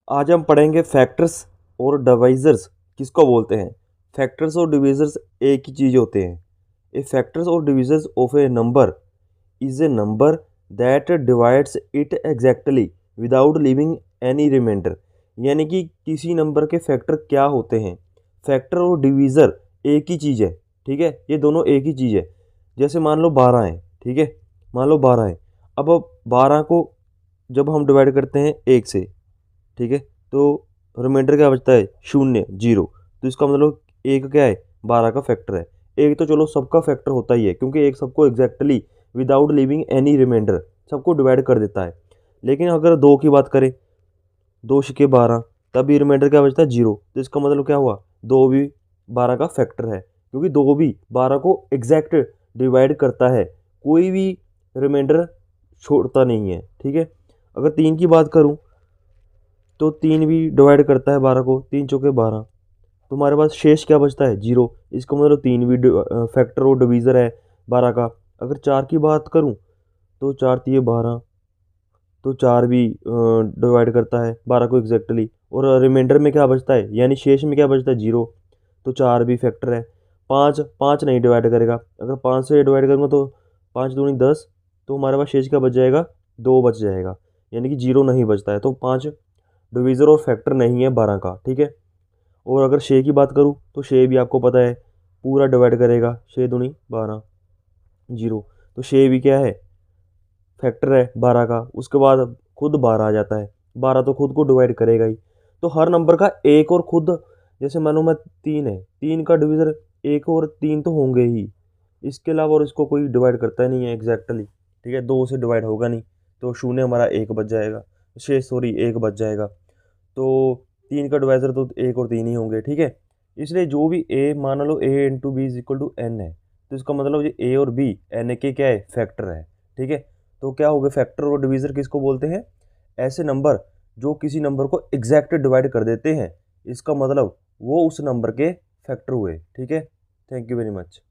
आज हम पढ़ेंगे फैक्टर्स और डिवाइजर्स किसको बोलते हैं। फैक्टर्स और डिविजर्स एक ही चीज़ होते हैं। ए फैक्टर्स और divisors of a number is a number that divides it exactly without leaving any remainder. यानी कि किसी नंबर के फैक्टर क्या होते हैं। फैक्टर और डिवीज़र एक ही चीज़ है, ठीक है, ये दोनों एक ही चीज़ है। जैसे मान लो 12 है, ठीक है, मान लो 12 है। अब 12 को जब हम डिवाइड करते हैं एक से, ठीक है, तो रिमाइंडर क्या बचता है, शून्य, जीरो। तो इसका मतलब एक क्या है, 12 का फैक्टर है। एक तो चलो सबका फैक्टर होता ही है, क्योंकि एक सबको exactly without leaving any remainder सबको डिवाइड कर देता है। लेकिन अगर दो की बात करें, 2 × 12, तभी रिमाइंडर क्या बचता है, जीरो। तो इसका मतलब क्या हुआ, दो भी 12 का फैक्टर है, क्योंकि दो भी 12 को एग्जैक्ट डिवाइड करता है, कोई भी रिमाइंडर छोड़ता नहीं है, ठीक है। अगर 3 की बात करूं, तो 3 भी डिवाइड करता है 12 को, 3 × 4 = 12। तो हमारे पास शेष क्या बचता है, जीरो। इसका मतलब 3 भी फैक्टर और डिवीज़र है 12 का। अगर 4 की बात करूं, तो 4×3 = 12, तो 4 भी डिवाइड करता है 12 को एग्जैक्टली। और रिमाइंडर में क्या बचता है, यानी शेष में क्या बचता है, जीरो। तो 4 भी फैक्टर है। 5 5 नहीं डिवाइड करेगा। अगर 5 से डिवाइड करूँगा तो 5×2 = 10। तो हमारे पास शेष क्या बच जाएगा, 2 बच जाएगा, यानी कि जीरो नहीं बचता है। तो 5 डिवीज़र और फैक्टर नहीं है 12 का, ठीक है। और अगर 6 की बात करूँ, तो 6 भी आपको पता है पूरा डिवाइड करेगा, 6×2 = 12, जीरो। तो 6 भी क्या है, फैक्टर है 12 का। उसके बाद खुद 12 आ जाता है, 12 तो खुद को डिवाइड करेगा ही। तो हर नंबर का एक और खुद, जैसे मानो मैं 3 है, 3 का डिवीज़र एक और 3 तो होंगे ही, इसके अलावा और इसको कोई डिवाइड करता नहीं है एग्जैक्टली, ठीक है। 2 से डिवाइड होगा नहीं, तो शून्य हमारा एक बच जाएगा, एक बच जाएगा। तो 3 का डिवाइज़र तो एक और 3 ही होंगे, ठीक है। इसलिए जो भी ए, मान लो a × b = n है, तो इसका मतलब ये ए और बी एन के क्या है, फैक्टर है, ठीक है। तो क्या हो गया, फैक्टर और डिवीज़र किसको बोलते हैं, ऐसे नंबर जो किसी नंबर को एग्जैक्ट डिवाइड कर देते हैं। इसका मतलब वो उस नंबर के फैक्टर हुए, ठीक है। Thank you very much.